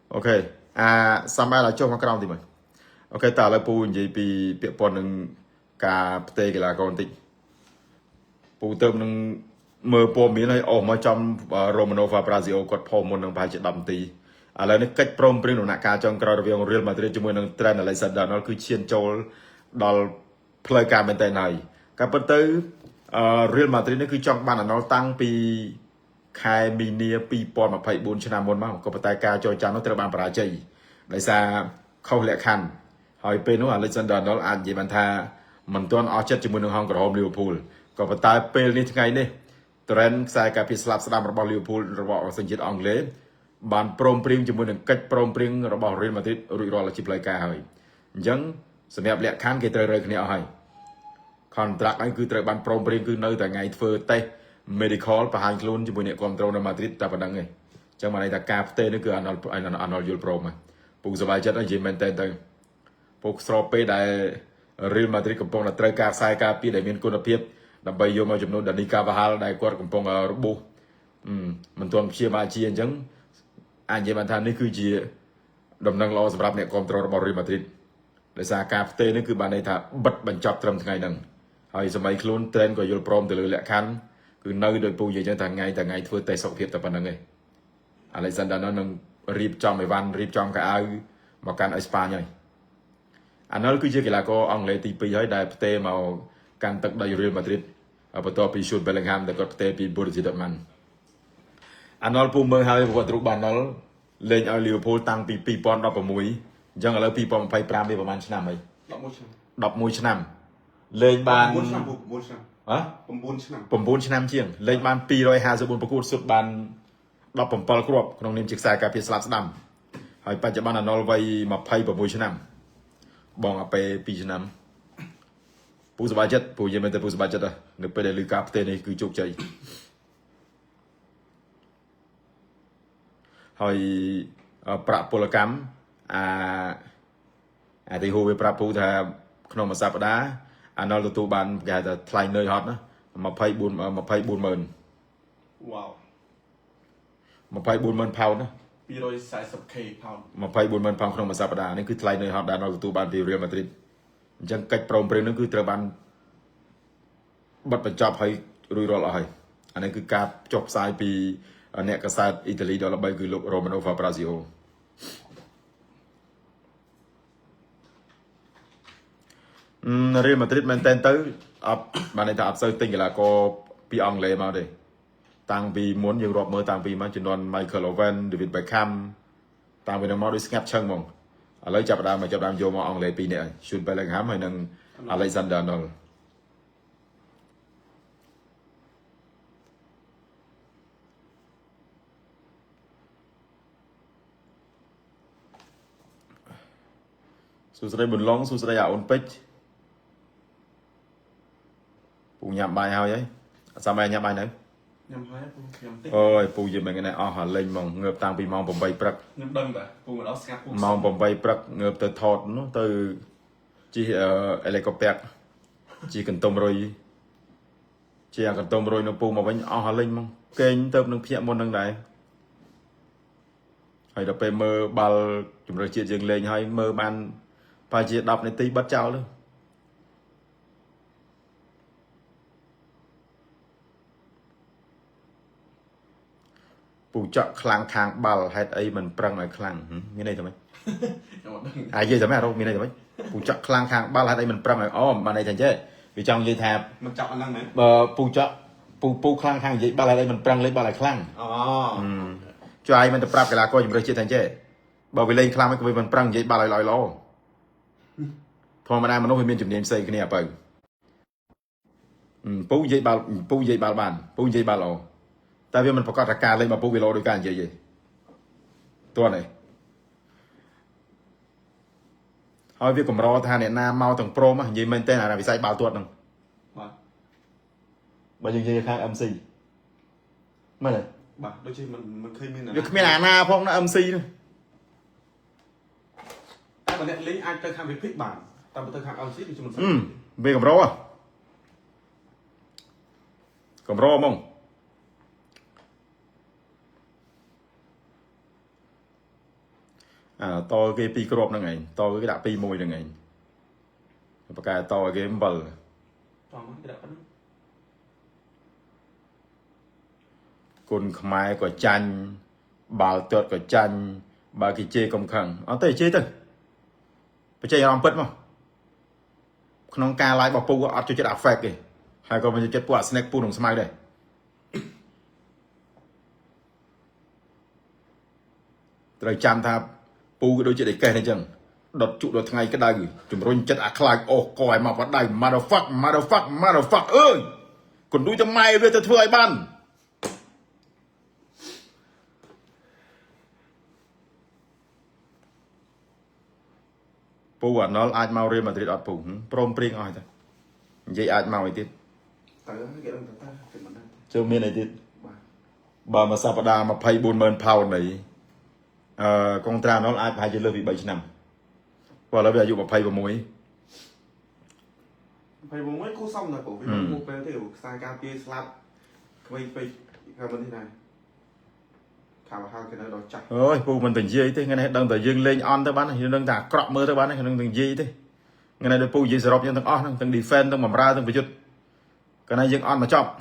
ok xong ai là cho hoa cao thì mình ok ta là pu gì bị bị bọn nâng cà tê cái là con tị pu tôm nâng mơ po miếng này ở mà trong Romanova Brazil quật phò một nâng bài trận đầm tì là nó cách prom prin nông ca trong cờ viên Real Madrid cho môi nâng trend là sân nó cứ chiên châu đòn play cà bên tay này các bất tử Real Madrid nó cứ trong ban là nó tăng pi khai mini pi pon mà phải 4 ឆ្នាំ មុន មកក៏បតែការចូលចាំនោះត្រូវបានបរាជ័យដោយសារខុសលក្ខខណ្ឌហើយពេលនោះ Alexander Arnold អាចនិយាយបានថាមិនទាន់អស់ចិត្តជាមួយនឹងហងក្រហម Liverpool ក៏ប៉ុន្តែពេលនេះថ្ងៃនេះ trend ខ្សែការពារស្លាប់ស្ដាំរបស់ Liverpool របស់សញ្ជាតិអង់គ្លេសបានព្រមព្រៀងជាមួយនឹងកិច្ចព្រមព្រៀងរបស់ Real Madrid រួចរាល់ជាផ្លូវការហើយអញ្ចឹងសម្រាប់លក្ខខណ្ឌគេត្រូវរើគ្នាអស់ហើយ contract ហ្នឹងគឺត្រូវបានព្រមព្រៀងគឺនៅតែថ្ងៃធ្វើតេស្ត medical បង្ហាញខ្លួនជាមួយអ្នកគ្រប់គ្រងនៅ Madrid តែប៉ុណ្្នឹងឯងអញ្ចឹងបានន័យថាការផ្ទេរនេះគឺ Arnold យល់ព្រមហើយពូសប្បាយចិត្តហើយនិយាយមែនតើទៅពូស្របពេលដែល Real Madrid កំពុងតែត្រូវការខ្សែការពារដែលមានគុណភាពដើម្បីយកមកចំនួន Dani Carvajal ដែលគាត់កំពុងរបួសមិនទាន់ព្យាបាលជាអញ្ចឹងអាចនិយាយបានថានេះគឺជាដំណឹងល្អសម្រាប់អ្នកគ្រប់គ្រងរបស់ Real Madrid ដោយសារការផ្ទេរនេះគឺបានន័យថាបិទបញ្ចប់ត្រឹមថ្ងៃហ្នឹងហើយសម័យខ្លួន trend ក៏យល់ព្រមទៅលើលក្ខខណ្ឌគឺនៅដោយពូនិយាយចឹងថាថ្ងៃធ្វើតេស្តសុខភាពតែប៉ុណ្្នឹងឯង Alexander នឹងរៀបចំអីវ៉ាន់រៀបចំកៅអៅមកកាន់អេស្ប៉ាញហើយអាណុលគឺជាកីឡាករអង់គ្លេសទី2ហើយដែលផ្ទេរមកកាន់ទឹកដី Real Madrid បន្ទាប់ពី Jude Bellingham ដែលគាត់ផ្ទេរពី Borussia Dortmund អាណុលពូមើលហើយគាត់រូបបានណុលលេងឲ្យ Liverpool តាំងពី2016អញ្ចឹងឥឡូវ2025វាប្រហែលឆ្នាំហើយ11ឆ្នាំលេងបាន9ឆ្នាំហ៎9ឆ្នាំជាងលេងបាន254ប្រកួតសុទ្ធបាន17គ្រាប់ក្នុងនាមជាខ្សែការពារស្លាប់ស្ដាំហើយបច្ចុប្បន្នអាណុលវ័យ26ឆ្នាំបងអាពេល2ឆ្នាំពូសប្បាយចិត្តពូនិយាយមែនទៅពូសប្បាយចិត្តនៅពេលដែលឮការផ្ទេរនេះគឺជោគជ័យហើយប្រាក់ពលកម្មអាទីហូវាប្រាប់ពូថាក្នុងមួយសប្តាហ៍អាណុលទទួលបានគេហៅថាថ្លៃនឿយហត់ណា240000វ៉ាវ240,000 ផោនណា 240k ផោន 240,000 ផោនក្នុងមួយសប្តាហ៍នេះគឺថ្លៃនឿយហត់ដែលអាណុលទទួលបានពី Real Madrid អញ្ចឹងកិច្ចព្រមព្រៀងនោះគឺត្រូវបានបិទបញ្ចប់ហើយរួចរាល់អស់ហើយអានេះគឺការចុះផ្សាយពីអ្នកកាសែតអ៊ីតាលីដ៏ល្បីគឺលោក Romano Fabrizio Real Madrid មែនតើទៅអត់បានន័យថាអត់សូវទិញកីឡាករពីអង់គ្លេសមកទេតាំងពីមុនយើងរាប់មើលតាំងពីមកជំនាន់ Michael Owen David Beckham តាំងពីនោះមកដូចស្ងាត់ឈឹងហ្មងឥឡូវចាប់ផ្ដើមយកមកអង់គ្លេស2នាក់ហើយ Jude Bellingham ហើយនិង Alexander Arnoldសួស្ដីបុនឡុងសួស្ដីអាអូនពេជ្រពូញ៉ាំបាយហើយអត់សមញ៉ាំបាយនៅញ៉ាំហើយពូខ្ញុំតិចអូយពូយីមិនថ្ងៃនេះអស់ហើយលេងហ្មងងើបតាំងពីម៉ោង8ព្រឹកខ្ញុំដឹងបាទពូមកដល់ស្ងាត់ពូម៉ោង8ព្រឹកងើបទៅថតនោះទៅជិះអេលីកូប៉ែកជិះកន្ទុំរុយជិះអាកន្ទុំរុយនៅពូមកវិញអស់ហើយលេងហ្មងគេងទៅនឹងភ្ញាក់មុននឹងដែរហើយដល់ពេលមើលបាល់ជំរឿជាតិយើងលេងហើយមើលបានប្រហែលជា10នាទីបិទចោលទៅពូចកខ្លាំងខាងបាល់ហេតុអីមិនប្រឹងឲ្យខ្លាំងមានន័យថាម៉េចអាយនិយាយថាម៉េចអរមានន័យថាម៉េចពូចកខ្លាំងខាងបាល់ហេតុអីមិនប្រឹងឲ្យបានន័យថាអញ្ចឹងវាចង់និយាយថាមិនចាប់អាហ្នឹងមែនបើពូចកពូខ្លាំងខាងនិយាយបាល់ហេតុអីមិនប្រឹងលេងបាល់ឲ្យខ្លាំងជួយឲ្យមិនទៅប្រាប់កីឡាករជំរឿជាតិថាអញ្ចឹងបើវាលេងខ្លាំងមិនវាមិនប្រឹងនិយាយបាល់ឲ្យល្អធម្មតាមនុស្សវាមានជំនាញផ្សេងគ្នាបើពូនិយាយបាល់បានពូនិយាយបាល់ល្អតែវាមិនប្រកាសថាការលេងរបស់ពូវាល្អដោយការនិយាយទេតើនេះហើយវាកម្រថាអ្នកណាមកទាំងព្រមនិយាយមែនតើអាវិស័យបាល់ទាត់ហ្នឹងបាទបើយើងនិយាយខាង MC មែនទេបាទដូចជាមិនឃើញមានវាគ្មានអាណាផងណា MC នោះតែបើអ្នកលេងអាចទៅខាង VP បានតែបើទៅខាង MC វាមិនស្រួលវាកម្រហ្មង to cái pi crop nó ngày to cái đã pi mùi là ngày và cái to cái bờ តោះមកគេដាក់ប៉ុណ្ណឹង cồn khmai của chanh bào tuột của chanh bà cái chê công khẳng tới chê thôi bây giờ làm bớt mà không ca lại bảo pu ở cho chết áp phạt kì hay còn mình chết quả snack pu đồng smile đây rồi chăm tha pu cái đôi chuyện để kể này chừng đột trụ đột ngày cái đây chúng tôi chết ác lại ô còi mà bắt đây motherfuck ơi còn đuôi cho mày về cho thưa ai ban pu à nó ai mau riêng mà tuyệt ọt pu prom pring oi thôi vậy ai mau ấy tiết តើគេដឹងតើគេមិនដឹង chưa miên này tiết បាទ bà mà sao đa mà pay 40,000 pound này con tra nó ai phải chỉ lừa vì 7 năm và nó bây giờ dụ mà pay vào mũi ហើយមួយគូសំដល់ពូវាមកពេលទេខ្សែការពារស្លាប់ក្មេងពេកគេមិននេះដែរខាងហាងគេនៅដល់ចាស់ ôi pu mình từng dây thế ngày này đang tự dưng lên on tới bán này đang thả crop mưa tới bán này đang từng dây thế ngày này được pu dây srop nhưng từng on từng defend từng mầm ra từng phải chút cái này dưng on mà chọc